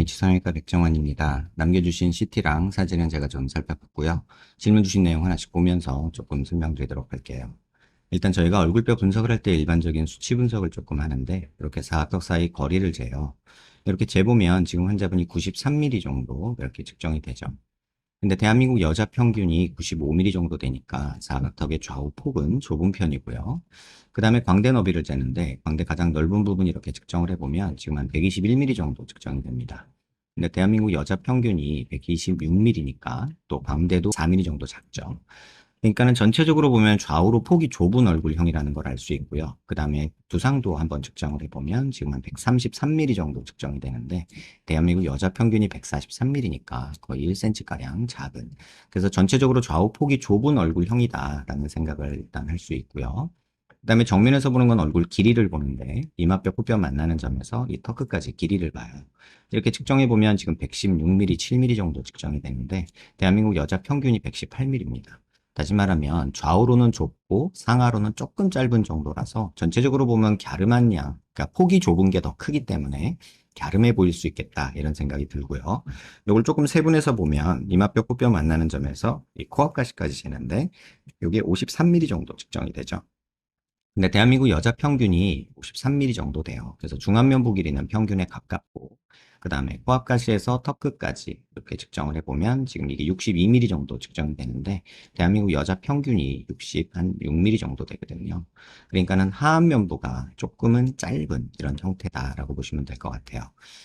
네, 지성외과 백정환입니다. 남겨주신 CT랑 사진은 제가 좀 살펴봤고요. 질문 주신 내용 하나씩 보면서 조금 설명드리도록 할게요. 일단 저희가 얼굴뼈 분석을 할 때 일반적인 수치 분석을 조금 하는데 이렇게 사각턱 사이 거리를 재요. 이렇게 재보면 지금 환자분이 93mm 정도 이렇게 측정이 되죠. 근데 대한민국 여자 평균이 95mm 정도 되니까 사각턱의 좌우 폭은 좁은 편이고요. 그 다음에 광대 너비를 재는데 광대 가장 넓은 부분 이렇게 측정을 해보면 지금 한 121mm 정도 측정이 됩니다. 근데 대한민국 여자 평균이 126mm니까 또 광대도 4mm 정도 작죠. 그러니까는 전체적으로 보면 좌우로 폭이 좁은 얼굴형이라는 걸 알 수 있고요. 그 다음에 두상도 한번 측정을 해보면 지금 한 133mm 정도 측정이 되는데 대한민국 여자 평균이 143mm니까 거의 1cm가량 작은. 그래서 전체적으로 좌우 폭이 좁은 얼굴형이다라는 생각을 일단 할 수 있고요. 그 다음에 정면에서 보는 건 얼굴 길이를 보는데 이마뼈, 코뼈 만나는 점에서 이 턱 끝까지 길이를 봐요. 이렇게 측정해 보면 지금 116mm, 7mm 정도 측정이 되는데 대한민국 여자 평균이 118mm입니다. 다시 말하면 좌우로는 좁고 상하로는 조금 짧은 정도라서 전체적으로 보면 갸름한 양, 그러니까 폭이 좁은 게 더 크기 때문에 갸름해 보일 수 있겠다 이런 생각이 들고요. 이걸 조금 세분해서 보면 이마뼈, 코뼈 만나는 점에서 이 코앞가시까지 재는데 이게 53mm 정도 측정이 되죠. 근데 대한민국 여자 평균이 53mm 정도 돼요. 그래서 중안면부 길이는 평균에 가깝고, 그 다음에 코앞가시에서 턱 끝까지 이렇게 측정을 해보면 지금 이게 62mm 정도 측정이 되는데, 대한민국 여자 평균이 6한6mm 정도 되거든요. 그러니까는 하안면부가 조금은 짧은 이런 형태다라고 보시면 될 것 같아요.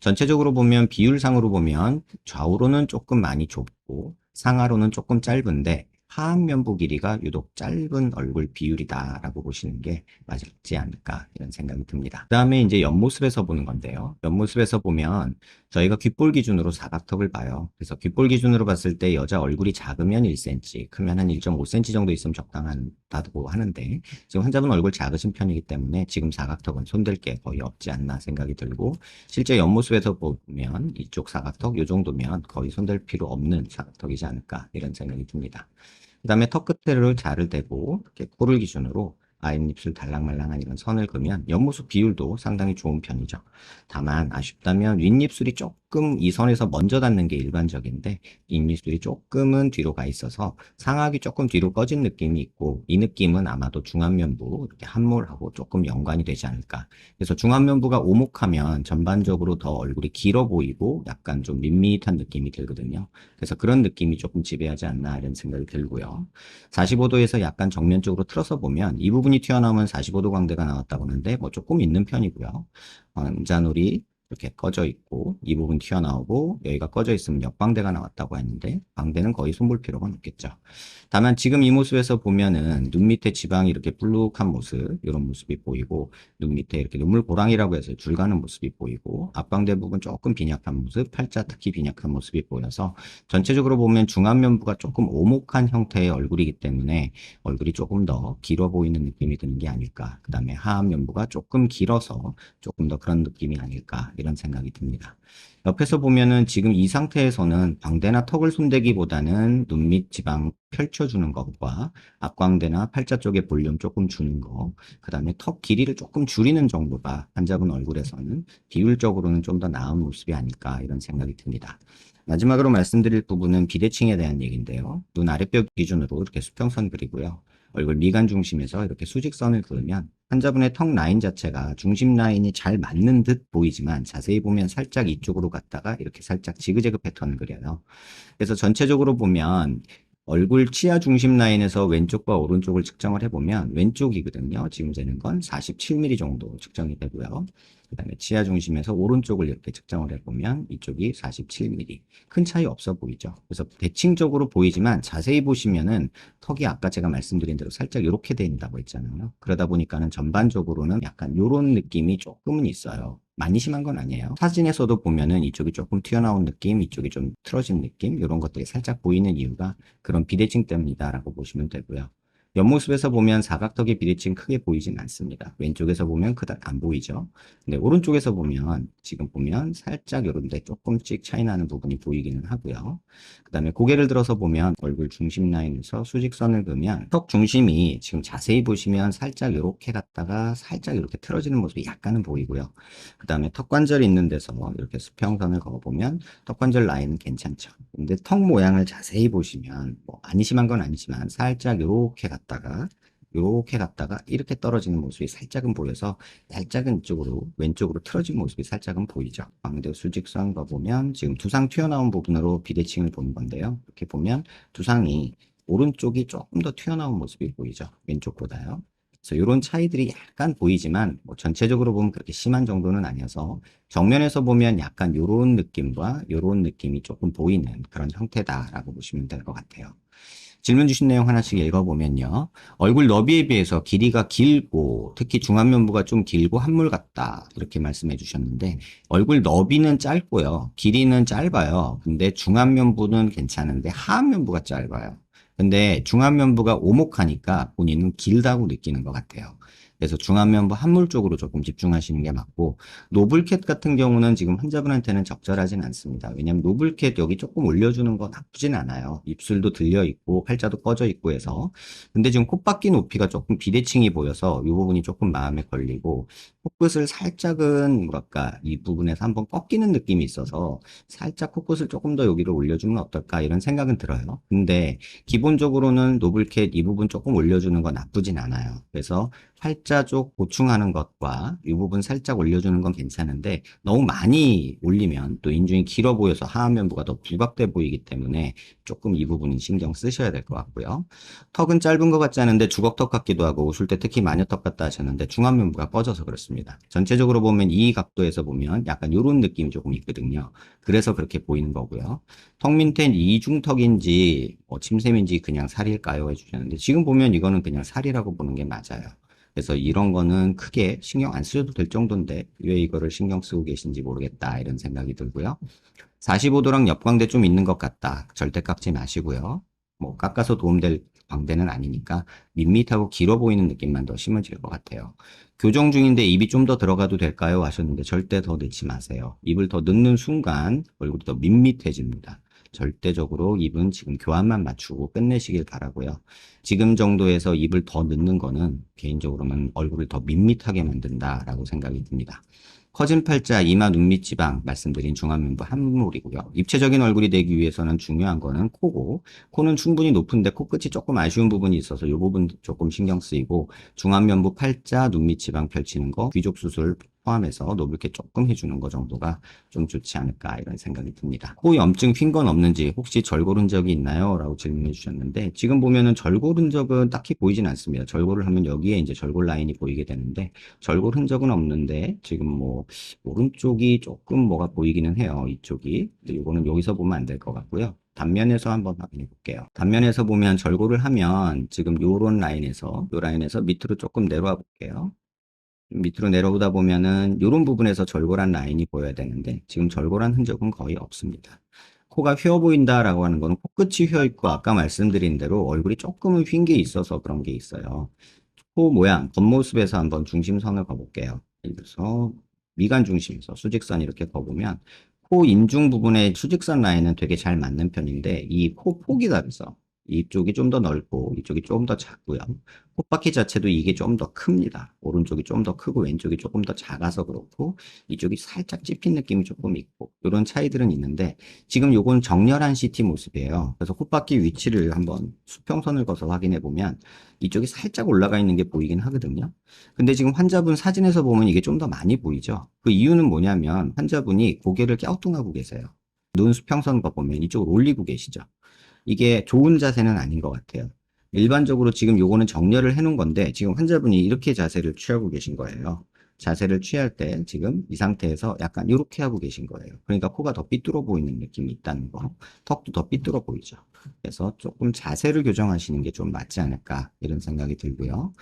전체적으로 보면 비율상으로 보면 좌우로는 조금 많이 좁고, 상하로는 조금 짧은데, 하안면부 길이가 유독 짧은 얼굴 비율이다라고 보시는 게 맞지 않을까 이런 생각이 듭니다. 그 다음에 이제 옆모습에서 보는 건데요. 옆모습에서 보면 저희가 귓볼 기준으로 사각턱을 봐요. 그래서 귓볼 기준으로 봤을 때 여자 얼굴이 작으면 1cm, 크면 한 1.5cm 정도 있으면 적당하다고 하는데 지금 환자분 얼굴 작으신 편이기 때문에 지금 사각턱은 손댈 게 거의 없지 않나 생각이 들고 실제 옆모습에서 보면 이쪽 사각턱 이 정도면 거의 손댈 필요 없는 사각턱이지 않을까 이런 생각이 듭니다. 그 다음에 턱 끝에를 자를 대고 이렇게 코를 기준으로 아랫입술 달랑말랑한 이런 선을 그으면 옆모습 비율도 상당히 좋은 편이죠. 다만 아쉽다면 윗입술이 조금 이 선에서 먼저 닿는 게 일반적인데 윗입술이 조금은 뒤로 가 있어서 상악이 조금 뒤로 꺼진 느낌이 있고 이 느낌은 아마도 중안면부 이렇게 함몰하고 조금 연관이 되지 않을까. 그래서 중안면부가 오목하면 전반적으로 더 얼굴이 길어 보이고 약간 좀 밋밋한 느낌이 들거든요. 그래서 그런 느낌이 조금 지배하지 않나 이런 생각이 들고요. 45도에서 약간 정면 쪽으로 틀어서 보면 이 부분이 튀어나오면 45도 광대가 나왔다고 하는데 뭐 조금 있는 편이고요. 음자놀이 이렇게 꺼져 있고 이 부분 튀어나오고 여기가 꺼져 있으면 역광대가 나왔다고 했는데 광대는 거의 손볼 필요가 없겠죠. 다만 지금 이 모습에서 보면은 눈 밑에 지방이 이렇게 불룩한 모습 이런 모습이 보이고 눈 밑에 이렇게 눈물 고랑이라고 해서 줄 가는 모습이 보이고 앞광대 부분 조금 빈약한 모습 팔자 특히 빈약한 모습이 보여서 전체적으로 보면 중안면부가 조금 오목한 형태의 얼굴이기 때문에 얼굴이 조금 더 길어 보이는 느낌이 드는 게 아닐까. 그 다음에 하안면부가 조금 길어서 조금 더 그런 느낌이 아닐까 이런 생각이 듭니다. 옆에서 보면은 지금 이 상태에서는 광대나 턱을 손대기보다는 눈 밑 지방 펼쳐주는 것과 앞광대나 팔자 쪽에 볼륨 조금 주는 거, 그 다음에 턱 길이를 조금 줄이는 정도가 환자분 얼굴에서는 비율적으로는 좀 더 나은 모습이 아닐까 이런 생각이 듭니다. 마지막으로 말씀드릴 부분은 비대칭에 대한 얘기인데요. 눈 아랫뼈 기준으로 이렇게 수평선 그리고요. 얼굴 미간 중심에서 이렇게 수직선을 그으면 환자분의 턱 라인 자체가 중심 라인이 잘 맞는 듯 보이지만 자세히 보면 살짝 이쪽으로 갔다가 이렇게 살짝 지그재그 패턴을 그려요. 그래서 전체적으로 보면 얼굴 치아 중심 라인에서 왼쪽과 오른쪽을 측정을 해보면 왼쪽이거든요. 지금 재는 건 47mm 정도 측정이 되고요. 그 다음에 치아 중심에서 오른쪽을 이렇게 측정을 해보면 이쪽이 47mm. 큰 차이 없어 보이죠. 그래서 대칭적으로 보이지만 자세히 보시면은 턱이 아까 제가 말씀드린 대로 살짝 이렇게 된다고 했잖아요. 그러다 보니까는 전반적으로는 약간 이런 느낌이 조금은 있어요. 많이 심한 건 아니에요. 사진에서도 보면은 이쪽이 조금 튀어나온 느낌, 이쪽이 좀 틀어진 느낌, 이런 것들이 살짝 보이는 이유가 그런 비대칭 때문이다라고 보시면 되고요. 옆모습에서 보면 사각턱의 비대칭 크게 보이진 않습니다. 왼쪽에서 보면 그닥 안 보이죠. 근데 오른쪽에서 보면 지금 보면 살짝 이런 데 조금씩 차이 나는 부분이 보이기는 하고요. 그 다음에 고개를 들어서 보면 얼굴 중심 라인에서 수직선을 그으면 턱 중심이 지금 자세히 보시면 살짝 이렇게 갔다가 살짝 이렇게 틀어지는 모습이 약간은 보이고요. 그 다음에 턱 관절이 있는 데서 이렇게 수평선을 그어보면 턱 관절 라인은 괜찮죠. 근데 턱 모양을 자세히 보시면 뭐 많이 심한 건 아니지만 살짝 요렇게 갔다가 이렇게 떨어지는 모습이 살짝은 보여서 살짝은 이쪽으로 왼쪽으로 틀어진 모습이 살짝은 보이죠. 광대 수직선 보면 지금 두상 튀어나온 부분으로 비대칭을 보는 건데요. 이렇게 보면 두상이 오른쪽이 조금 더 튀어나온 모습이 보이죠. 왼쪽보다요. 그래서 이런 차이들이 약간 보이지만 뭐 전체적으로 보면 그렇게 심한 정도는 아니어서 정면에서 보면 약간 요런 느낌과 요런 느낌이 조금 보이는 그런 형태다라고 보시면 될 것 같아요. 질문 주신 내용 하나씩 읽어보면요. 얼굴 너비에 비해서 길이가 길고 특히 중안면부가 좀 길고 한물 같다 이렇게 말씀해 주셨는데 얼굴 너비는 짧고요. 길이는 짧아요. 근데 중안면부는 괜찮은데 하안면부가 짧아요. 근데 중안면부가 오목하니까 본인은 길다고 느끼는 것 같아요. 그래서 중안면부 한물 쪽으로 조금 집중하시는 게 맞고 노블캣 같은 경우는 지금 환자분한테는 적절하진 않습니다. 왜냐하면 노블캣 여기 조금 올려주는 거 나쁘진 않아요. 입술도 들려 있고 팔자도 꺼져 있고 해서 근데 지금 콧바퀴 높이가 조금 비대칭이 보여서 이 부분이 조금 마음에 걸리고 코끝을 살짝은 뭐랄까 이 부분에서 한번 꺾이는 느낌이 있어서 살짝 코끝을 조금 더 여기를 올려주면 어떨까 이런 생각은 들어요. 근데 기본적으로는 노블캣 이 부분 조금 올려주는 거 나쁘진 않아요. 그래서 팔자 쪽 보충하는 것과 이 부분 살짝 올려주는 건 괜찮은데 너무 많이 올리면 또 인중이 길어 보여서 하안면부가 더 부각돼 보이기 때문에 조금 이 부분은 신경 쓰셔야 될 것 같고요. 턱은 짧은 것 같지 않은데 주걱턱 같기도 하고 웃을 때 특히 마녀턱 같다 하셨는데 중안면부가 꺼져서 그렇습니다. 전체적으로 보면 이 각도에서 보면 약간 이런 느낌이 조금 있거든요. 그래서 그렇게 보이는 거고요. 턱 밑엔 이중턱인지 침샘인지 그냥 살일까요? 해주셨는데 지금 보면 이거는 그냥 살이라고 보는 게 맞아요. 그래서 이런 거는 크게 신경 안 쓰셔도 될 정도인데 왜 이거를 신경 쓰고 계신지 모르겠다 이런 생각이 들고요. 45도랑 옆광대 좀 있는 것 같다. 절대 깎지 마시고요. 뭐 깎아서 도움될 광대는 아니니까 밋밋하고 길어 보이는 느낌만 더 심해질 것 같아요. 교정 중인데 입이 좀 더 들어가도 될까요? 하셨는데 절대 더 넣지 마세요. 입을 더 넣는 순간 얼굴이 더 밋밋해집니다. 절대적으로 입은 지금 교환만 맞추고 끝내시길 바라고요. 지금 정도에서 입을 더 넣는 거는 개인적으로는 얼굴을 더 밋밋하게 만든다라고 생각이 듭니다. 커진 팔자, 이마, 눈밑 지방 말씀드린 중안면부 한물이고요. 입체적인 얼굴이 되기 위해서는 중요한 거는 코고 코는 충분히 높은데 코끝이 조금 아쉬운 부분이 있어서 이 부분 조금 신경 쓰이고 중안면부 팔자, 눈밑 지방 펼치는 거 귀족 수술 포함해서 노블게 조금 해주는 거 정도가 좀 좋지 않을까 이런 생각이 듭니다. 코 염증 휜 건 없는지 혹시 절골은 적이 있나요? 라고 질문해 주셨는데 지금 보면은 절골 흔적은 딱히 보이진 않습니다. 절골을 하면 여기에 이제 절골 라인이 보이게 되는데 절골 흔적은 없는데 지금 뭐 오른쪽이 조금 뭐가 보이기는 해요. 이쪽이. 근데 이거는 여기서 보면 안 될 것 같고요. 단면에서 한번 확인해 볼게요. 단면에서 보면 절골을 하면 지금 요런 라인에서 요 라인에서 밑으로 조금 내려와 볼게요. 밑으로 내려오다 보면은 이런 부분에서 절골한 라인이 보여야 되는데 지금 절골한 흔적은 거의 없습니다. 코가 휘어 보인다라고 하는 거는 코끝이 휘어 있고 아까 말씀드린 대로 얼굴이 조금은 휜 게 있어서 그런 게 있어요. 코 모양, 겉모습에서 한번 중심선을 그어볼게요. 예를 들어서 미간 중심에서 수직선 이렇게 그어보면 코 인중 부분의 수직선 라인은 되게 잘 맞는 편인데 이 코 폭이 다르죠. 이쪽이 좀 더 넓고 이쪽이 좀 더 작고요. 콧바퀴 자체도 이게 좀 더 큽니다. 오른쪽이 좀 더 크고 왼쪽이 조금 더 작아서 그렇고 이쪽이 살짝 찝힌 느낌이 조금 있고 이런 차이들은 있는데 지금 요건 정렬한 CT 모습이에요. 그래서 콧바퀴 위치를 한번 수평선을 그어서 확인해 보면 이쪽이 살짝 올라가 있는 게 보이긴 하거든요. 근데 지금 환자분 사진에서 보면 이게 좀 더 많이 보이죠. 그 이유는 뭐냐면 환자분이 고개를 갸우뚱하고 계세요. 눈 수평선 보면 이쪽으로 올리고 계시죠. 이게 좋은 자세는 아닌 것 같아요. 일반적으로 지금 요거는 정렬을 해 놓은 건데 지금 환자분이 이렇게 자세를 취하고 계신 거예요. 자세를 취할 때 지금 이 상태에서 약간 이렇게 하고 계신 거예요. 그러니까 코가 더 삐뚤어 보이는 느낌이 있다는 거. 턱도 더 삐뚤어 보이죠. 그래서 조금 자세를 교정하시는 게 좀 맞지 않을까 이런 생각이 들고요.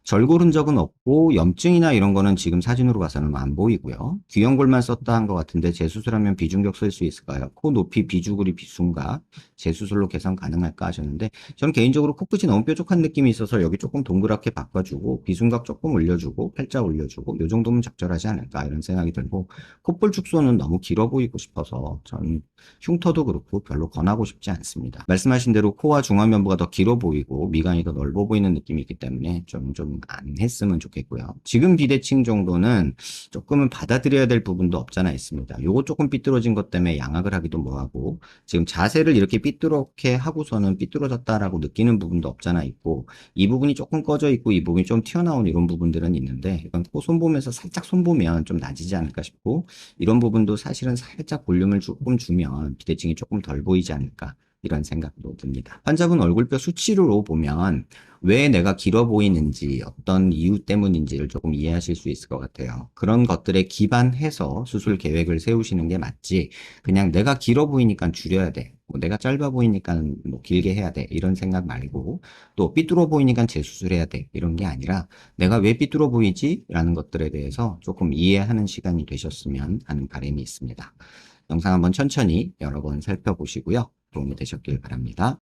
절골 흔적은 없고 염증이나 이런 거는 지금 사진으로 봐서는 안 보이고요. 귀연골만 썼다 한 것 같은데 재수술하면 비중격 쓸 수 있을까요? 코 높이 비주구리 비순각 재수술로 개선 가능할까 하셨는데 저는 개인적으로 코끝이 너무 뾰족한 느낌이 있어서 여기 조금 동그랗게 바꿔주고 비순각 조금 올려주고 팔자 올려주고 요 정도면 적절하지 않을까 이런 생각이 들고 콧볼 축소는 너무 길어 보이고 싶어서 저는 흉터도 그렇고 별로 권하고 싶지 않습니다. 말씀하신 대로 코와 중안면부가 더 길어 보이고 미간이 더 넓어 보이는 느낌이 있기 때문에 좀 안 했으면 좋겠고요. 지금 비대칭 정도는 조금은 받아들여야 될 부분도 없잖아 있습니다. 요거 조금 삐뚤어진 것 때문에 양악을 하기도 뭐하고 지금 자세를 이렇게 삐뚤게 하고서는 삐뚤어졌다라고 느끼는 부분도 없잖아 있고 이 부분이 조금 꺼져 있고 이 부분이 좀 튀어나온 이런 부분들은 있는데 이건 코 손보면서 살짝 손보면 좀 나아지지 않을까 싶고 이런 부분도 사실은 살짝 볼륨을 조금 주면 비대칭이 조금 덜 보이지 않을까 이런 생각도 듭니다. 환자분 얼굴뼈 수치로 보면 왜 내가 길어 보이는지 어떤 이유 때문인지를 조금 이해하실 수 있을 것 같아요. 그런 것들에 기반해서 수술 계획을 세우시는 게 맞지 그냥 내가 길어 보이니까 줄여야 돼. 뭐 내가 짧아 보이니까 뭐 길게 해야 돼. 이런 생각 말고 또 삐뚤어 보이니까 재수술해야 돼. 이런 게 아니라 내가 왜 삐뚤어 보이지? 라는 것들에 대해서 조금 이해하는 시간이 되셨으면 하는 바람이 있습니다. 영상 한번 천천히 여러 번 살펴보시고요. 도움이 되셨길 바랍니다.